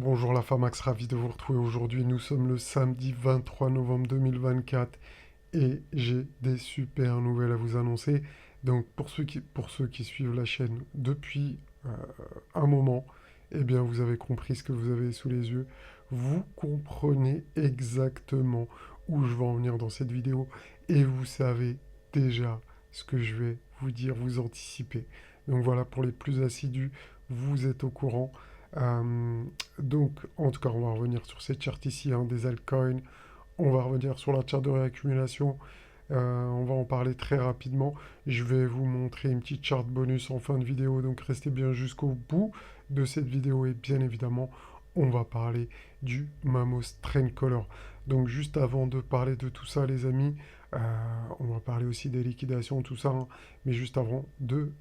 Bonjour la Famax, ravi de vous retrouver aujourd'hui. Nous sommes le samedi 23 novembre 2024 et j'ai des super nouvelles à vous annoncer. Donc pour ceux qui suivent la chaîne depuis un moment, eh bien vous avez compris ce que vous avez sous les yeux. Vous comprenez exactement où je vais en venir dans cette vidéo et vous savez déjà ce que je vais vous dire, vous anticiper. Donc voilà, pour les plus assidus, vous êtes au courant. Euh, donc, en tout cas, on va revenir sur cette charte ici, hein, des altcoins. On va revenir sur la charte de réaccumulation. On va en parler très rapidement. Je vais vous montrer une petite charte bonus en fin de vidéo, donc restez bien jusqu'au bout de cette vidéo. Et bien évidemment, on va parler du Mamos Trend Color. Donc juste avant de parler de tout ça, les amis, euh, on va parler aussi des liquidations, tout ça. Hein. Mais juste avant de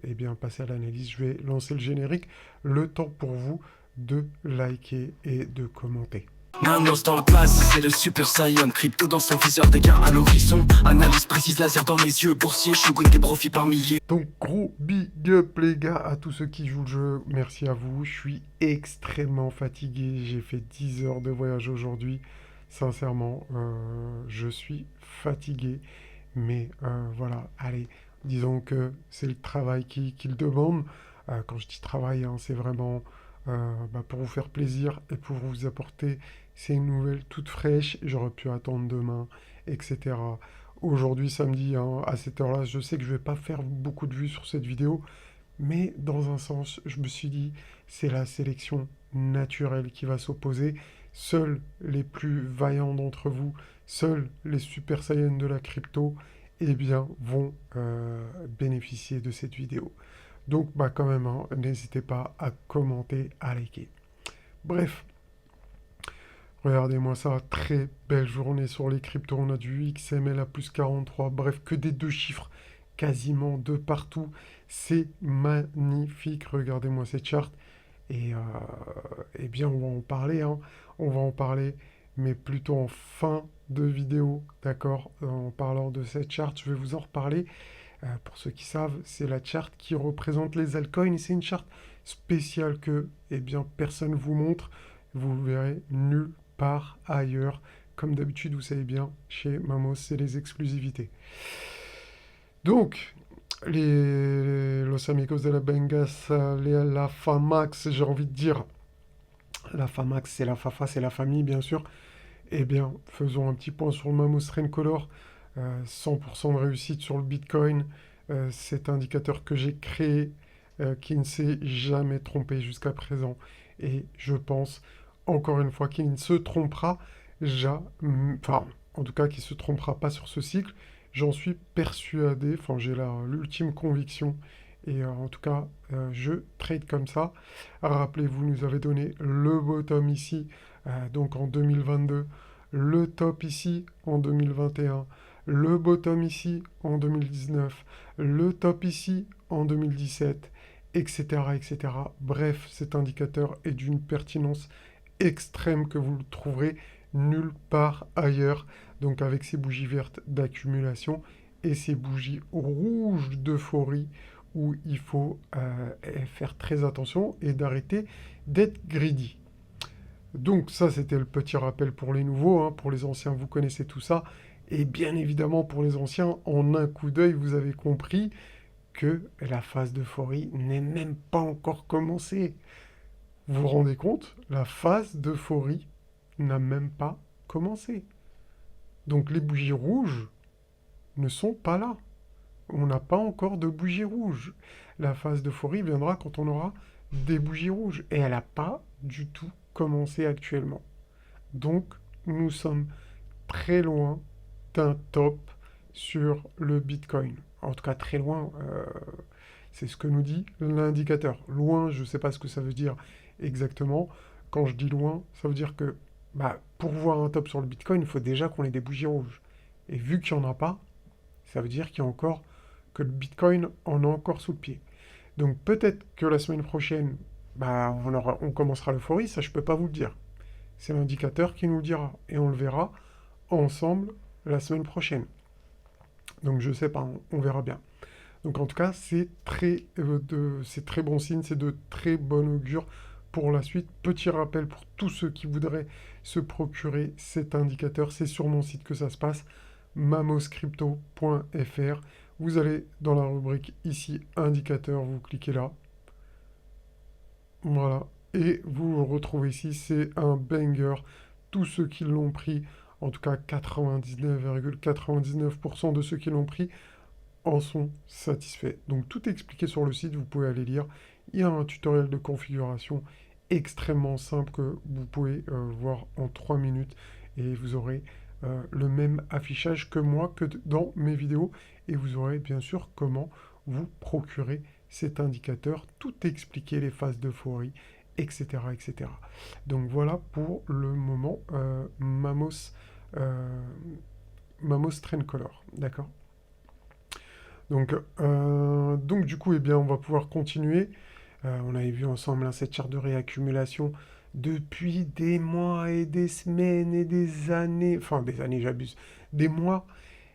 eh bien, passer à l'analyse, je vais lancer le générique. Le temps pour vous de liker et de commenter. Nanos dans la place, c'est le Super Saiyan. Crypto dans son viseur, des gains à l'horizon. Analyse précise, laser dans les yeux. Boursier, shooting des profits par milliers. Donc gros big up les gars à tous ceux qui jouent le jeu, merci à vous, je suis extrêmement fatigué, j'ai fait 10 heures de voyage aujourd'hui, sincèrement je suis fatigué, mais voilà, allez, disons que c'est le travail qui le demande. Quand je dis travail, hein, c'est vraiment pour vous faire plaisir et pour vous apporter ces nouvelles toutes fraîches, j'aurais pu attendre demain, etc. Aujourd'hui, samedi, hein, à cette heure-là, je sais que je vais pas faire beaucoup de vues sur cette vidéo, mais dans un sens, je me suis dit, c'est la sélection naturelle qui va s'opposer. Seuls les plus vaillants d'entre vous, seuls les super saiyans de la crypto, eh bien, vont bénéficier de cette vidéo. Donc, bah quand même, hein, n'hésitez pas à commenter, à liker. Bref, regardez-moi ça, très belle journée sur les cryptos. On a du XML à plus 43, bref, que des deux chiffres quasiment de partout. C'est magnifique, regardez-moi cette charte. Et eh bien, on va en parler, hein. On va en parler, mais plutôt en fin de vidéo, d'accord? En parlant de cette charte, je vais vous en reparler. Pour ceux qui savent, c'est la charte qui représente les altcoins. Et c'est une charte spéciale que, eh bien, personne ne vous montre. Vous le verrez nulle part ailleurs. Comme d'habitude, vous savez bien, chez Mamos, c'est les exclusivités. Donc, Los Amigos de la Bengas, la Famax, j'ai envie de dire, la Famax, c'est la Fafa, c'est la famille, bien sûr. Eh bien, faisons un petit point sur le Mamos Rencolor. 100% de réussite sur le Bitcoin. Cet indicateur que j'ai créé, qui ne s'est jamais trompé jusqu'à présent. Et je pense, encore une fois, qu'il ne se trompera jamais. Enfin, en tout cas, qu'il ne se trompera pas sur ce cycle. J'en suis persuadé. Enfin, j'ai l'ultime conviction. Et en tout cas, je trade comme ça. Rappelez-vous, nous avait donné le bottom ici, donc en 2022. Le top ici en 2021, le bottom ici en 2019, le top ici en 2017, etc., etc. Bref, cet indicateur est d'une pertinence extrême que vous ne trouverez nulle part ailleurs. Donc avec ces bougies vertes d'accumulation et ces bougies rouges d'euphorie où il faut faire très attention et d'arrêter d'être greedy. Donc ça, c'était le petit rappel pour les nouveaux. Hein. Pour les anciens, vous connaissez tout ça. Et bien évidemment, pour les anciens, en un coup d'œil, vous avez compris que la phase d'euphorie n'est même pas encore commencée. Vous vous rendez compte? La phase d'euphorie n'a même pas commencé. Donc les bougies rouges ne sont pas là. On n'a pas encore de bougies rouges. La phase d'euphorie viendra quand on aura des bougies rouges. Et elle n'a pas du tout commencé actuellement. Donc, nous sommes très loin d'un top sur le Bitcoin. En tout cas, très loin, c'est ce que nous dit l'indicateur. Loin, je ne sais pas ce que ça veut dire exactement. Quand je dis loin, ça veut dire que pour voir un top sur le Bitcoin, il faut déjà qu'on ait des bougies rouges. Et vu qu'il n'y en a pas, ça veut dire qu'il y a encore que le Bitcoin en a encore sous le pied. Donc peut-être que la semaine prochaine, on commencera l'euphorie, ça je peux pas vous le dire. C'est l'indicateur qui nous le dira. Et on le verra ensemble la semaine prochaine. Donc je sais pas, on verra bien. Donc en tout cas, c'est très bon signe, c'est de très bon augure pour la suite. Petit rappel pour tous ceux qui voudraient se procurer cet indicateur, c'est sur mon site que ça se passe, mamoscrypto.fr. Vous allez dans la rubrique ici, indicateur, vous cliquez là. Voilà. Et vous le retrouvez ici, c'est un banger. Tous ceux qui l'ont pris, en tout cas 99,99% de ceux qui l'ont pris, en sont satisfaits. Donc tout est expliqué sur le site, vous pouvez aller lire. Il y a un tutoriel de configuration extrêmement simple que vous pouvez voir en 3 minutes et vous aurez le même affichage que moi que dans mes vidéos et vous aurez bien sûr comment vous procurer cet indicateur, tout expliqué, les phases d'euphorie, etc., etc. Donc voilà pour le moment Mamos Trend Color, d'accord. Donc du coup, eh bien, on va pouvoir continuer. On avait vu ensemble hein, cette charte de réaccumulation depuis des mois et des semaines et des années, enfin des années j'abuse, des mois.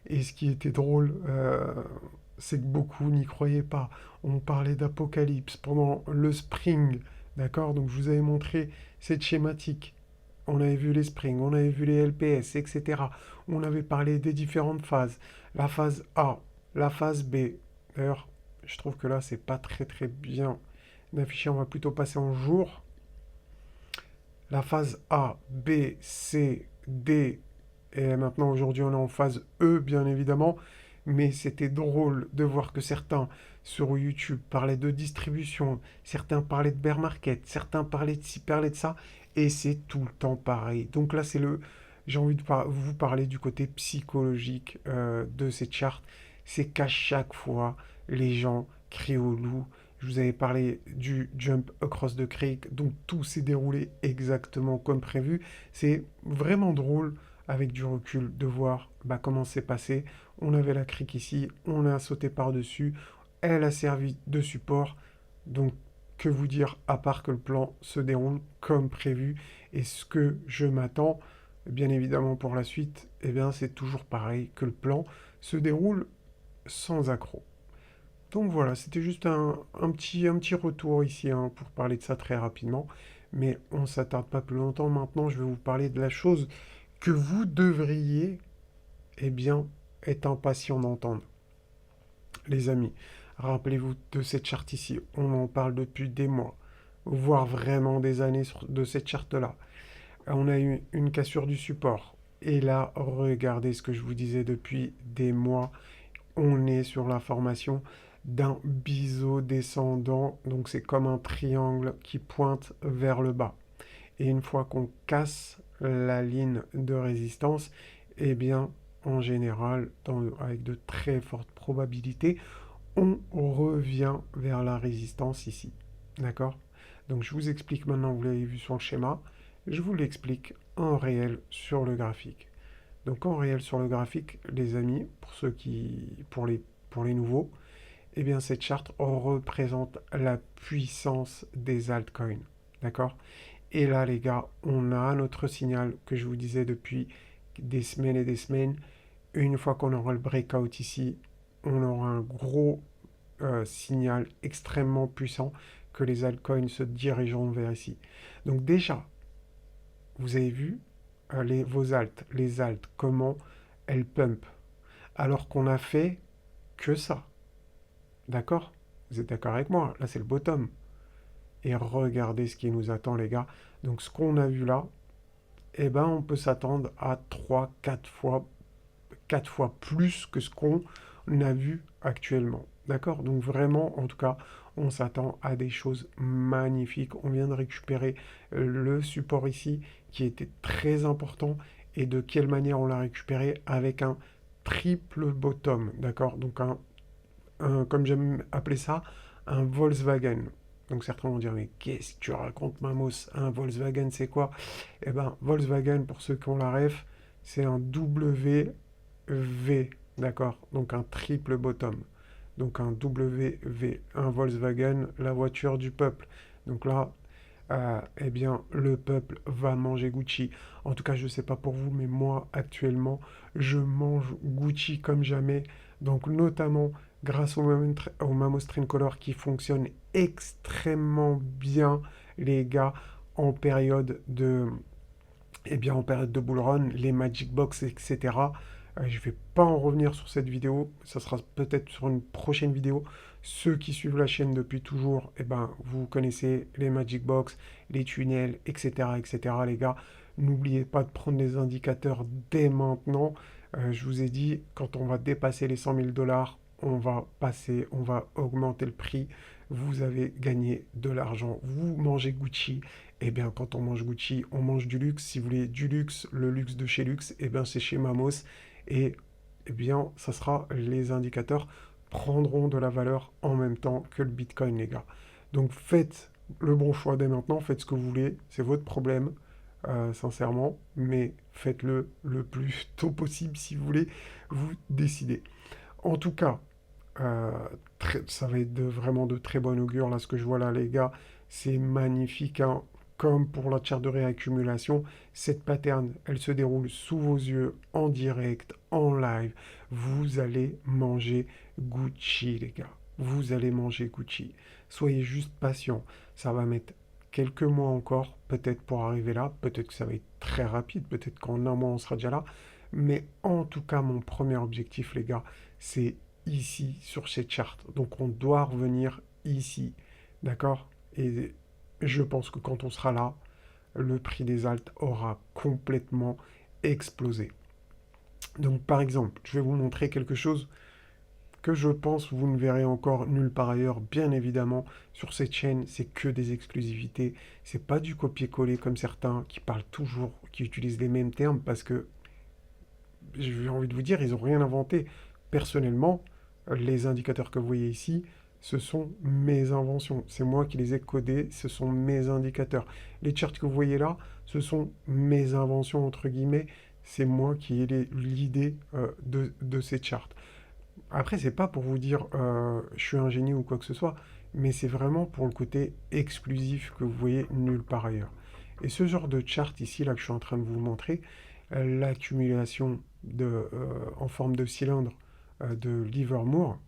Et ce qui était drôle, c'est que beaucoup n'y croyaient pas. On parlait d'apocalypse pendant le spring, d'accord? Donc je vous avais montré cette schématique. On avait vu les springs, on avait vu les LPS, etc. On avait parlé des différentes phases. La phase A, la phase B. D'ailleurs, je trouve que là, c'est pas très très bien affiché. On va plutôt passer en jour. La phase A, B, C, D. Et maintenant, aujourd'hui, on est en phase E, bien évidemment. Mais c'était drôle de voir que certains sur YouTube parlaient de distribution, certains parlaient de bear market, certains parlaient de ci, parlaient de ça. Et c'est tout le temps pareil. Donc là, j'ai envie de vous parler du côté psychologique de cette charte. C'est qu'à chaque fois, les gens crient au loup. Je vous avais parlé du jump across the creek, donc tout s'est déroulé exactement comme prévu. C'est vraiment drôle avec du recul de voir comment c'est passé. On avait la crique ici, on a sauté par-dessus, elle a servi de support. Donc que vous dire à part que le plan se déroule comme prévu et ce que je m'attends, bien évidemment pour la suite, eh bien c'est toujours pareil, que le plan se déroule sans accroc. Donc voilà, c'était juste un petit retour ici hein, pour parler de ça très rapidement. Mais on ne s'attarde pas plus longtemps. Maintenant, je vais vous parler de la chose que vous devriez, eh bien, être impatient d'entendre. Les amis, rappelez-vous de cette charte ici. On en parle depuis des mois, voire vraiment des années de cette charte-là. On a eu une cassure du support. Et là, regardez ce que je vous disais depuis des mois. On est sur la formation d'un biseau descendant. Donc c'est comme un triangle qui pointe vers le bas. Et une fois qu'on casse la ligne de résistance, eh bien, en général, avec de très fortes probabilités, on revient vers la résistance ici. D'accord? Donc je vous explique maintenant, vous l'avez vu sur le schéma, je vous l'explique en réel sur le graphique. Donc en réel sur le graphique, les amis, pour les nouveaux, eh bien cette charte représente la puissance des altcoins. D'accord? Et là, les gars, on a notre signal que je vous disais depuis des semaines et des semaines. Une fois qu'on aura le breakout ici, on aura un gros signal extrêmement puissant que les altcoins se dirigeront vers ici. Donc déjà, vous avez vu vos alts, les alts, comment elles pump. Alors qu'on a fait que ça. D'accord? Vous êtes d'accord avec moi? Là, c'est le bottom. Et regardez ce qui nous attend, les gars. Donc, ce qu'on a vu là, eh ben, on peut s'attendre à 4 fois plus que ce qu'on a vu actuellement. D'accord? Donc, vraiment, en tout cas, on s'attend à des choses magnifiques. On vient de récupérer le support ici, qui était très important. Et de quelle manière on l'a récupéré? Avec un triple bottom. D'accord? Donc, comme j'aime appeler ça, un Volkswagen. Donc certains vont dire, mais qu'est-ce que tu racontes, Mamos? Un Volkswagen, c'est quoi? Eh bien, Volkswagen, pour ceux qui ont la ref, c'est un WV, d'accord? Donc un triple bottom. Donc un WV, un Volkswagen, la voiture du peuple. Donc là, eh bien, le peuple va manger Gucci. En tout cas, je ne sais pas pour vous, mais moi, actuellement, je mange Gucci comme jamais. Donc notamment grâce au Mamos Trend Color qui fonctionne extrêmement bien. les gars, en période de, en période de bull run, les Magic Box, etc. Je vais pas en revenir sur cette vidéo, ça sera peut-être sur une prochaine vidéo. Ceux qui suivent la chaîne depuis toujours, vous connaissez les Magic Box, les tunnels, etc., etc. Les gars, n'oubliez pas de prendre les indicateurs dès maintenant. Je vous ai dit, quand on va dépasser les 100 000 $, on va augmenter le prix. Vous avez gagné de l'argent. Vous mangez Gucci. Quand on mange Gucci, on mange du luxe. Si vous voulez du luxe, le luxe de chez Luxe, c'est chez Mamos. Et ça sera, les indicateurs prendront de la valeur en même temps que le Bitcoin, les gars. Donc faites le bon choix dès maintenant. Faites ce que vous voulez. C'est votre problème. Sincèrement, mais faites-le le plus tôt possible si vous voulez vous décider. En tout cas, ça va être vraiment de très bon augure, là, ce que je vois là, les gars, c'est magnifique, hein. Comme pour la charte de réaccumulation, cette pattern, elle se déroule sous vos yeux, en direct, en live. Vous allez manger Gucci, les gars. Vous allez manger Gucci. Soyez juste patient. Ça va mettre quelques mois encore, peut-être pour arriver là. Peut-être que ça va être très rapide. Peut-être qu'en un mois, on sera déjà là. Mais en tout cas, mon premier objectif, les gars, c'est ici, sur cette charte. Donc, on doit revenir ici. D'accord? Et je pense que quand on sera là, le prix des alts aura complètement explosé. Donc, par exemple, je vais vous montrer quelque chose que je pense vous ne verrez encore nulle part ailleurs. Bien évidemment, sur cette chaîne, c'est que des exclusivités. C'est pas du copier-coller comme certains qui parlent toujours, qui utilisent les mêmes termes, parce que j'ai envie de vous dire, ils n'ont rien inventé. Personnellement, les indicateurs que vous voyez ici, ce sont mes inventions. C'est moi qui les ai codés, ce sont mes indicateurs. Les charts que vous voyez là, ce sont mes inventions, entre guillemets. C'est moi qui ai l'idée de ces charts. Après, c'est pas pour vous dire je suis un génie ou quoi que ce soit, mais c'est vraiment pour le côté exclusif que vous voyez nulle part ailleurs. Et ce genre de chart ici, là, que je suis en train de vous montrer, l'accumulation en forme de cylindre de Livermore,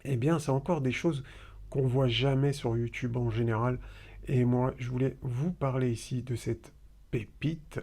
c'est encore des choses qu'on voit jamais sur YouTube en général. Et moi, je voulais vous parler ici de cette pépite.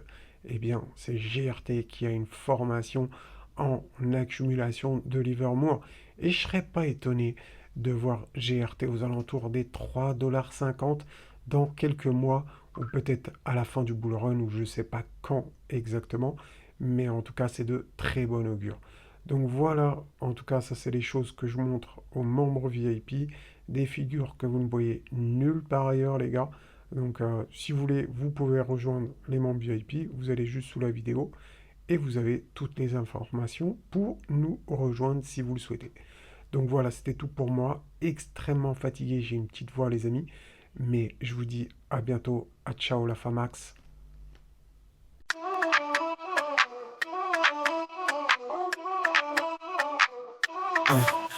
C'est GRT qui a une formation en accumulation de Livermore. Et je serais pas étonné de voir GRT aux alentours des 3,50 $ dans quelques mois, ou peut-être à la fin du bull run, ou je sais pas quand exactement. Mais en tout cas, c'est de très bon augure. Donc voilà, en tout cas, ça c'est les choses que je montre aux membres VIP, des figures que vous ne voyez nulle part ailleurs, les gars. Donc si vous voulez, vous pouvez rejoindre les membres VIP, vous allez juste sous la vidéo et vous avez toutes les informations pour nous rejoindre si vous le souhaitez. Donc voilà, c'était tout pour moi. Extrêmement fatigué, j'ai une petite voix, les amis. Mais je vous dis à bientôt, à ciao la Famax.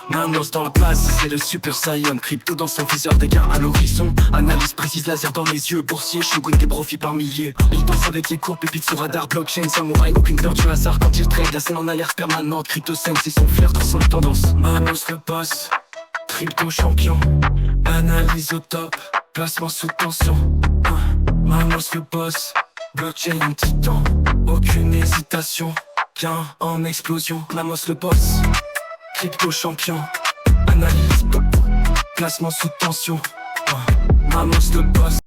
Manos dans la place, c'est le Super Saiyan. Crypto dans son viseur, des gains à l'horizon. Analyse précise, laser dans les yeux. Boursier, Shogun, des profits par milliers. Il danse avec les cours, pépites sur radar. Blockchain, samouraï, aucune peur du hasard. Quand il trade, la scène en alerte permanente. Crypto scène, c'est son flair, dans son tendance. Manos le boss, crypto champion. Analyse au top, placement sous tension. Manos le boss, blockchain en titan. Aucune hésitation, gain en explosion. Manos le boss, crypto champion, analyse top, placement sous tension. Mamos le boss.